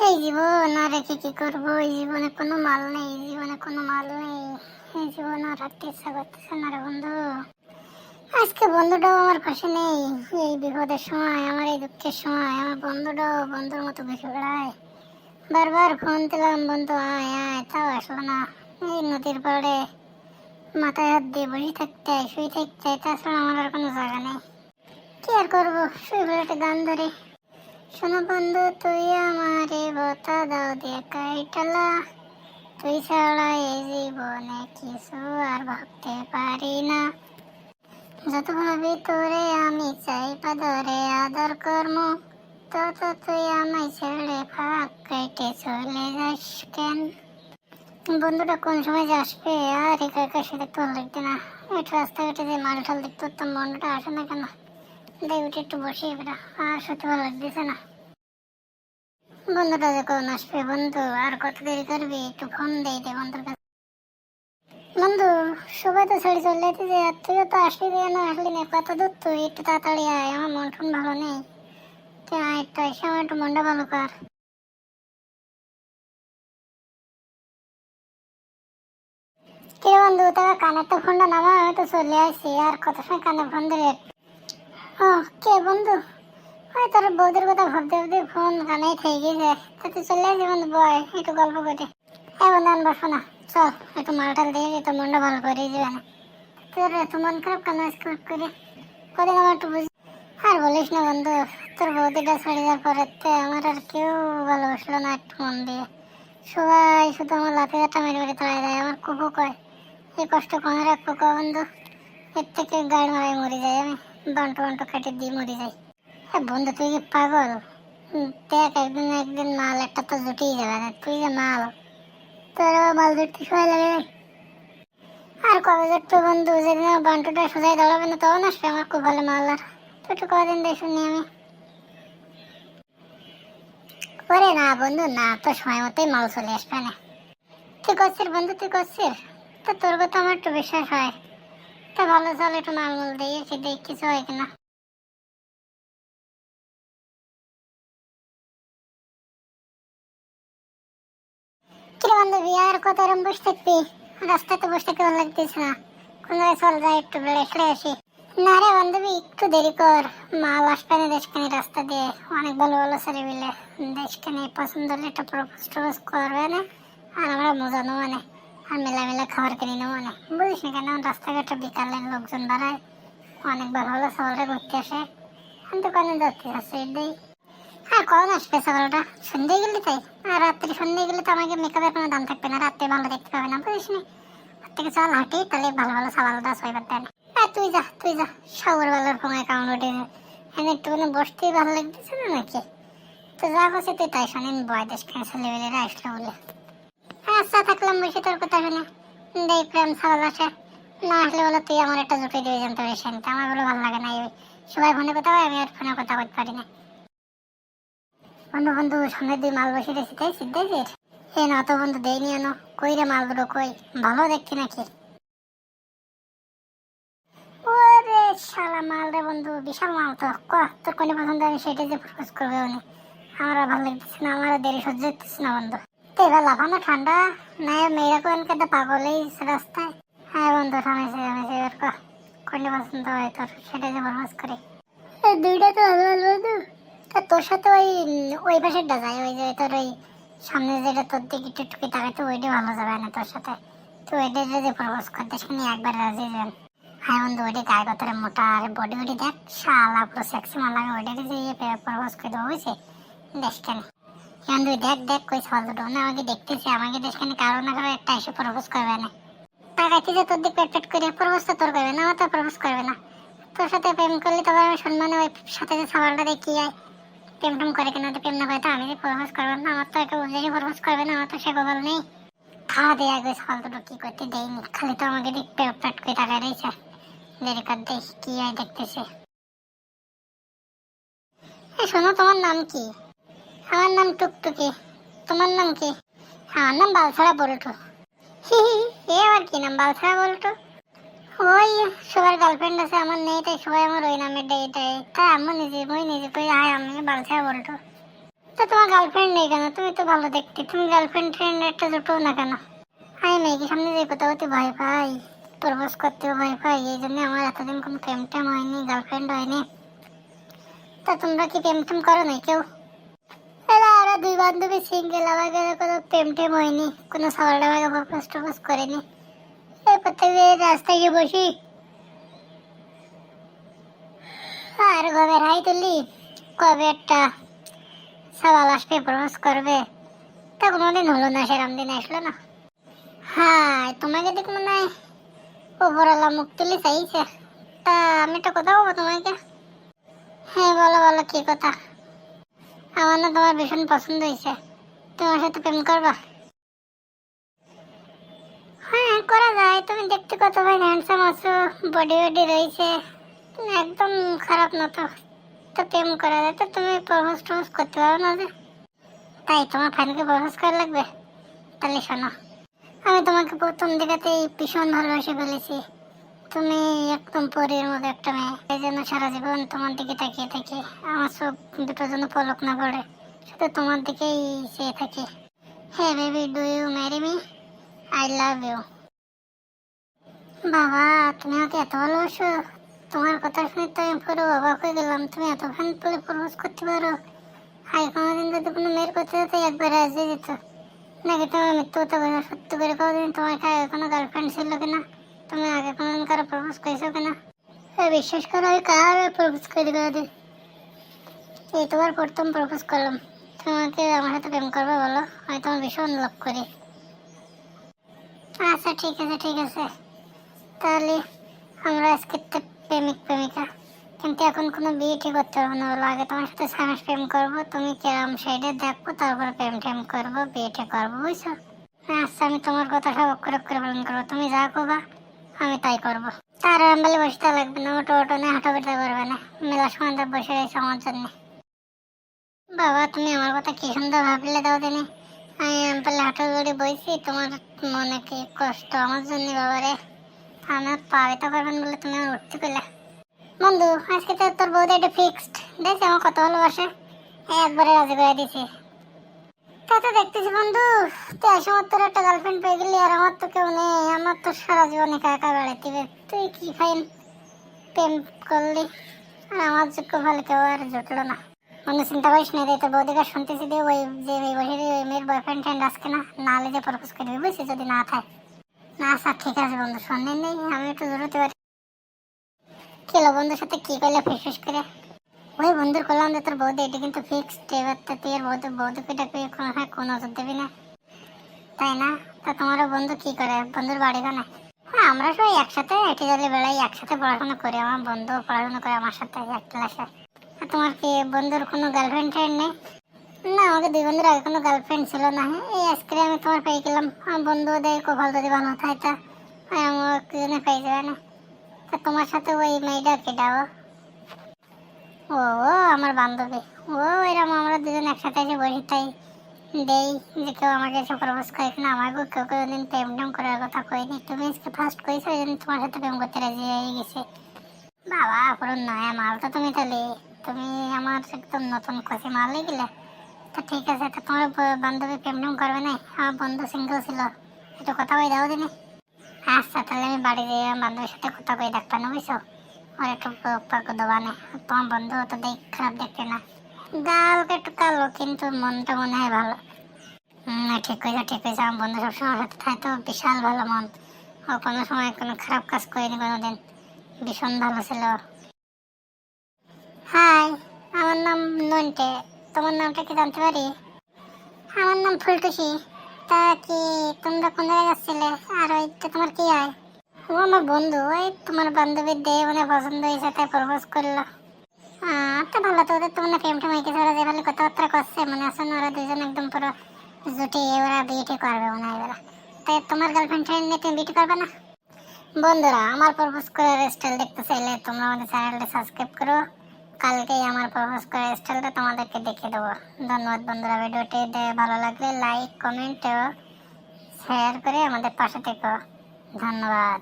এই জীবন আর রেখে কি করবো? এই জীবনে কোনো মাল নেই, এই জীবনে কোনো মাল নেই। এই জীবন আর রাখতে ইচ্ছা করতেছে না রে বন্ধু। আজকে বন্ধুটাও আমার পাশে নেই। এই বিপদের সময়, আমার এই দুঃখের সময় আমার বন্ধুটাও বন্ধুর মতো ঘুরে বেড়ায়। বারবার ফোন দিলাম, বন্ধু আয় আয়, তাও আসলো না। এই নদীর পাড়ে মাথায় হাত দিয়ে বসে থাকতে হয়, শুয়ে থাকতে হয়, তাছাড়া আমার আর কোনো জায়গা নেই। কি আর করবো, শুয়ে বলে একটা গান ধরে। শোনো বন্ধু, তুই আমারে বতা দাও দিয়ে কাইটালা, তুই ছাড়া এই জীবনে কিছু আর ভাবতে পারি না। যত ভাবি তোরে আমি চাই পাদরে আদর কর্ম, তত তুই আমায় ছেড়ে ফাঁক কেটে চলে যাস কেন? বন্ধুটা কোন সময় যে আসবে আর একা একা সে দেখতে ভালো লাগবে না। একটু রাস্তাঘাটে যে মাল ঠাল দেখতে হতাম, বন্ধুটা আসে না কেন? দেখবি একটু বসে এবার, আর সত্যি ভালো লাগতেছে না। বন্ধুটা যে কখন আসবে? বন্ধু আর কত দেরি করবি? একটু ফোন দেই দে বন্ধুর কাছে। বন্ধু, সবাই তো ছেড়ে চলে যেতেছে, আর তুইও তো আসবি কেন? আসলি না, কত দূর তুই? একটু তাড়াতাড়ি আয়, আমার মন টন ভালো নেই। তুই আয়, একটু এসে আমার একটু মনটা ভালো কর। কে বন্ধু, তোর কানের তো ফোনটা নামা, আমি তো চলে আসছি। আর কত সময় কানে ফোন ধরে? ও, কে বন্ধু? ওই তোর বৌদির কথা ভাবতে ভাবতে ফোন কানেই থেকে গেছে। তো তুই চলে আসি বন্ধু, বয় একটু গল্প করে। এই বন্ধু আন বসো না, চল একটু মালটাল দিয়ে তো মনটা ভালো করে যাবে না। তোর এত মন খারাপ কেন আজকে করে? কদিন আমার একটু বুঝি। আর বলিস না বন্ধু, তোর বৌদিটা ছেড়ে যাওয়ার পরে আমার আর কেউ ভালোবাসলো না একটু মন দিয়ে। সবাই শুধু আমার লাথি চাটা মেরে মেরে তাড়াই দেয়। আমার কুকু কয়, এই কষ্ট কমে রাখবো ক বন্ধু? এর থেকে গাড়ি মারাই মরে যাই আমি, বান্টু বান্টু কেটে দিয়ে মরে যাই। হ্যাঁ বন্ধু, তুই কি পাগল? দেখ, একদিন না একদিন মাল একটা তো জুটেই যাবে না। তুই যে মাল, তোর মাল জুটতে সময় লাগে না। আর কবে জুটবে বন্ধু? যেদিন আমার বান্টুটা সোজাই দাঁড়াবে না তখন আসবে আমার খুব ভালো মাল। আর তো একটু কদিন দিয়ে শুনি আমি। ওরে না বন্ধু না, তো সময় মতোই মাল চলে আসবে না। তুই করছিস বন্ধু, তুই করছিস তো, তোর কথা আমার একটু বিশ্বাস হয়। তা ভালো, চল একটু মাল মুল দিয়ে দেখ কিছু হয় কিনা। কি রে বান্ধবী, আর কত এরম বসে থাকবি? রাস্তায় তো বসে থাকতে ভালো লাগতেছে না। কোন জায়গায় চল, যাই একটু বেড়ে খেলে আসি। না রে বান্ধবী, একটু দেরি কর। মাল আসবে না দেশখানি রাস্তা দিয়ে, অনেক ভালো ভালো ছেলে মিলে দেশখানি পছন্দ হলে একটা প্রপোজ টপোজ করবে না। আর আমরা মজা নেবো মানে, আর মেলা মেলা খাবার কিনে নেবো মানে। বুঝিস না কেন, রাস্তাঘাটে বিকালে লোকজন বাড়ায়, অনেক ভালো ভালো শহরে ঘুরতে আসে। আমি তো কনে যাচ্ছি আছে এটাই। হ্যাঁ, কখন আসবে সকালটা? সন্ধ্যে গেলে তাই? আর রাত্রি সন্ধ্যে গেলে তো আমাকে মেকআপের কোনো দাম থাকবে না, রাত্রে ভালো দেখতে পাবে না, বুঝিস না? ওর থেকে চল হাঁটি, তাহলে ভালো ভালো সাবালটা ছয়বার দেয় না। হ্যাঁ তুই যা, তুই যা। সকালবেলার ফোন অ্যাকাউন্ট উঠে এখানে একটুখানি বসতেই ভালো লাগতেছে না নাকি? তো যা করছে তুই তাই শোনেন, বয় দেশ ক্যান্সেল লেভেলেরা আসলো বলে। হ্যাঁ আচ্ছা, থাকলাম বসে তোর কথা শুনে। দেখ প্রেম সাবাল আসে না আসলে বলো, তুই আমার একটা জুটে দিয়ে জানতে পারিস। আমার বলে ভালো লাগে না, এই সবাই ফোনে কথা হয়, আমি আর ফোনে কথা বলতে পারি না। বন্ধু বন্ধু, সামনে দুই মাল বসে রেখেছি, তাই সিদ্ধাইছিস? এ না তো বন্ধু, দেয়নি এনো। কই রে মাল দুটো কই? ভালো দেখছি নাকি? ওরে শালা মাল রে বন্ধু, বিশাল মাল তো। ক তোর কোনে পছন্দ, আমি সেটাই যে প্রপোজ করবে উনি। আমার আর ভালো লাগতেছে না, আমার আর দেরি সহ্য হচ্ছে না বন্ধু। তো এবার লাফানো ঠান্ডা না, মেয়েরা কোন কেটে পাগল এই রাস্তায়। হ্যাঁ বন্ধু, থামেছে থামেছে, এবার ক কোনে পছন্দ হয় তোর, সেটাই যে প্রপোজ করি। এই দুইটা তো ভালো ভালো বন্ধু। তা তোর সাথে ওই ওই পাশেরটা যায়, ওই যে তোর ওই সামনে যেটা তোর দিকে একটু টুকি তাকাইতে, ওইটা ভালো যাবে না তোর সাথে। তুই ওইটা যদি প্রপোজ করতে শুনি একবার রাজি যান। হ্যাঁ বন্ধু, ওইটা গায়ে কতটা মোটা আর বডি বডি দেখ, শালা পুরো সেক্সি মাল লাগে। ওইটা যে প্রপোজ করে দেবো বুঝছি, দেশখানে। বন্ধু দেখ দেখ, কই সল দুটো না আমাকে দেখতেছে, আমাকে দেশখানে কারো না কারো একটা এসে প্রপোজ করবে না। তাকাইতে যে তোর দিক পেট পেট করে প্রপোজ তো তোর করবে না, আমার তো প্রপোজ করবে না। তোর সাথে প্রেম করলে তবে আমি সম্মানে ওই সাথে যে সাবালটা দেখি যায়, প্রেম টেম করে কিনা, তো প্রেম না করে তো আমি যে প্রপোজ করবো না, আমার তো একটা বুঝেই প্রপোজ করবে না, আমার তো সে কপাল নেই। খাওয়া দেয় আগে সকাল দুটো কি করতে দেয়নি, খালি তো আমাকে দিক পেট পেট করে তাকাই রয়েছে। দেরি কর দেখি কি হয় দেখতেছে। শোনো, তোমার নাম কি? আমার নাম টুকটুকি। তোমার নাম কি? আমার নাম বালছাড়া বল্টু। হি হি, এ আবার কি নাম বালছাড়া বল্টু? ওই সবার গার্লফ্রেন্ড আছে, আমার নেই, তাই সবাই আমার ওই নামে দেয়। তাই তাই আমি নিজে কই, আয় আমি বালছাড়া বল্টু। তো তোমার গার্লফ্রেন্ড নেই কেন? তুমি তো ভালো দেখতে, তুমি গার্লফ্রেন্ড ফ্রেন্ড একটা জুটো না কেন? আমি মেয়েকে সামনে যে কোথাও ভয় পাই, প্রপোজ করতেও ভয় পাই, এই জন্য আমার এতদিন কোনো প্রেম টেম হয়নি, গার্লফ্রেন্ড হয়নি। তা তোমরা কি প্রেম টেম করো না কেউ? এরা ওরা দুই বান্ধবী সিঙ্গেল, আমাকে কোনো প্রেম টেম হয়নি, কোনো সওয়াল আমাকে প্রপোজ টপোজ করেনি। এই প্রত্যেকদিন রাস্তায় গিয়ে বসি আর গবের হাই তুলি, কবে একটা সওয়াল আসবে প্রপোজ করবে। তা কোনোদিন হলো না, সেরম দিন আসলো না। হ্যাঁ, তোমাকে দেখ মনে হয় ওপরওয়ালা মুখ তুলি চাইছে। তা আমি একটা কথা বলবো তোমাকে। হ্যাঁ বলো বলো, কি কথা? আমার না তোমার ভীষণ পছন্দ হয়েছে, তোমার সাথে প্রেম করবা? হ্যাঁ করা যায়, তুমি দেখতে কত ভাই হ্যান্ডসাম আছো, বডি বডি রয়েছে, একদম খারাপ না তো। তো প্রেম করা যায়, তো তুমি প্রপোজ টপোজ করতে পারো না যে? তাই তোমার ফ্যানকে প্রপোজ করা লাগবে? তাহলে শোনো, আমি তোমাকে প্রথম দেখাতেই ভীষণ ভালোবেসে ফেলেছি। তুমি একদম পরীর মতো একটা মেয়ে, এই জন্য সারা জীবন তোমার দিকে তাকিয়ে থাকি। আমার চোখ দুটো যেন পলক না পড়ে, শুধু তোমার দিকেই চেয়ে থাকি। হ্যাঁ baby, do you marry me? I love you. বাবা, তুমি আমাকে এত ভালোবাসো? তোমার কথা শুনে তো আমি পুরো অবাক হয়ে গেলাম, তুমি এত ফ্যান পেলে প্রপোজ করতে পারো। হাই, কোনোদিন যদি কোনো মেয়ের করতে যেত একবার রাজি যেত নাকি? তুমি মিথ্যে কথা বলে সত্য করে কোনোদিন তোমার কোনো গার্লফ্রেন্ড ছিল কিনা? তুমি আগে কোনোদিন কারো প্রপোজ করেছো কিনা? বিশ্বাস করো, আমি কার প্রপোজ করি কোনোদিন? এই তোমার প্রথম প্রপোজ করলাম। তোমাকে আমার সাথে প্রেম করবে বলো? আমি তোমার ভীষণ লাভ করি। আচ্ছা ঠিক আছে ঠিক আছে, তাহলে আমরা আজকে তো প্রেমিক প্রেমিকা, কিন্তু এখন কোনো বিয়ে ঠিক করতে পারবো না বলো। আগে তোমার সাথে 6 মাস প্রেম করবো, তুমি কেরাম সাইডে দেখবো, তারপর প্রেম টেম করবো, বিয়ে ঠিক করবো, বুঝছো? আচ্ছা, আমি তোমার কথা সব অক্ষরে অক্ষরে পালন করবো, তুমি যা করবা আমি তাই করবো। তার আম্বালে বসতে লাগবে না, ওটো ওটো নিয়ে হাঁটা বেরোতে পারবে না, মেলার সময় বসে রয়েছে আমার জন্য। বাবা, তুমি আমার কথা কি সুন্দর ভাবলে দাও দিনে। আমি আম্পালে হাঁটা বেড়ে বইছি, তোমার মনে কি কষ্ট আমার জন্য বাবা রে। আমার পা ব্যথা করবেন বলে তুমি আমার উঠতে পেলে। বন্ধু, আজকে তো তোর বউদের এটা ফিক্সড, দেখছি আমার কত ভালোবাসে, একবারে রাজি করে দিছি। তা তো দেখতেছি বন্ধু, তুই আসমার তোর একটা গার্লফ্রেন্ড পেয়ে গেলি, আর আমার তো কেউ নেই, আমার তো সারা জীবন একা একা বেড়াতে হবে। তুই কি ফাইন প্রেম করলি, আর আমার যোগ্য ভালো কেউ আর জুটলো না। বন্ধু চিন্তা করিস না রে, তোর বৌদিকে শুনতেছি দিয়ে ওই যে ওই বসে ওই মেয়ের বয়ফ্রেন্ড ট্রেন্ড আজকে না নালে যে প্রপোজ করে দিবি, বুঝছিস? যদি না থাকে না, আচ্ছা ঠিক আছে বন্ধু, শুনে নেই, আমি একটু জরুরতে পারি। কেলো বন্ধুর সাথে কি করলে ফিস করে? ওই বন্ধুর করলাম যে তোর বৌদি এটা কিন্তু ফিক্সড, এবার তো তুই আর বৌদিকে ডাকবি, কোনো নজর দেবি না, তাই না? তা তোমারও বন্ধু কি করে, বন্ধুর বাড়ি কানে? হ্যাঁ, আমরা সবাই একসাথে হেঁটে চলে বেড়াই, একসাথে পড়াশোনা করি, আমার বন্ধু পড়াশোনা করে আমার সাথে এক ক্লাসে। আর তোমার কি বন্ধুর কোনো গার্লফ্রেন্ড ট্রেন্ড নেই? না, আমাকে দুই বন্ধুর আগে কোনো গার্লফ্রেন্ড ছিল না। এই আজকে আমি তোমার পেয়ে গেলাম, আমার বন্ধু ওদের কপাল যদি ভালো থাকে তা আমার একজনে পেয়ে যাবে না। তা তোমার সাথে ওই মেয়েটা কেটাও? ও ও আমার বান্ধবী। ও এরকম আমরা দুজন একসাথে এসে বসি, তাই দেই যে কেউ আমাকে এসে প্রপোজ করে কিনা। আমাকেও কেউ কোনোদিন প্রেম টেম করার কথা কইনি, তুমি আজকে ফার্স্ট কইছো, এই জন্য তোমার সাথে প্রেম করতে রাজি হয়ে গেছে। বাবা, পুরো নয়া মাল তো তুমি, তাহলে তুমি আমার একদম নতুন কষি মাল গেলে। তো ঠিক আছে, তো তোমার বান্ধবী প্রেম টেম করবে না? আমার বন্ধু সিঙ্গেল ছিল, একটু কথা কই দাও দিনে। আচ্ছা, তাহলে আমি বাড়ি দিয়ে বান্ধবীর সাথে কথা কই ডাকতে না, বুঝছো? আর একটু পাক দোবানে। তোমার বন্ধু তো দেখ খারাপ দেখতে না, গালকে একটু কালো, কিন্তু মনটা মনে হয় ভালো। ঠিক কইছো ঠিক কইছো, আমার বন্ধু সবসময় আমার সাথে থাকে তো, বিশাল ভালো মন। ও কোনো সময় কোনো খারাপ কাজ করেনি কোনোদিন, ভীষণ ভালো ছিল। হাই, আমার নাম নন্টে, তোমার নামটা কি জানতে পারি? আমার নাম ফুলটুসি। তা কি তোমরা কোন জায়গায় যাচ্ছিলে? আর ওই তো তোমার কি হয়? ও আমার বন্ধু, ওই তোমার বান্ধবীর দেহে মনে পছন্দ হয়েছে, তাই প্রপোজ করলো। তো ভালো তো, ওদের তো মানে প্রেম টেম হয়ে গেছে, ওরা যেভাবে কথাবার্তা করছে মনে আছে না, ওরা দুজন একদম পুরো জুটি, ওরা বিয়ে করবে মনে হয় ওরা। তাই তোমার গার্লফ্রেন্ড ফ্রেন্ড নিয়ে তুমি বিয়ে করবে না? বন্ধুরা, আমার প্রপোজ করার স্টাইল দেখতে চাইলে তোমরা আমাদের চ্যানেলটা সাবস্ক্রাইব করো, কালকেই আমার প্রপোজ করার স্টাইলটা তোমাদেরকে দেখিয়ে দেবো। ধন্যবাদ বন্ধুরা, ভিডিওটি ভালো লাগলে লাইক কমেন্ট ও শেয়ার করে আমাদের পাশে থেকো। ধন্যবাদ।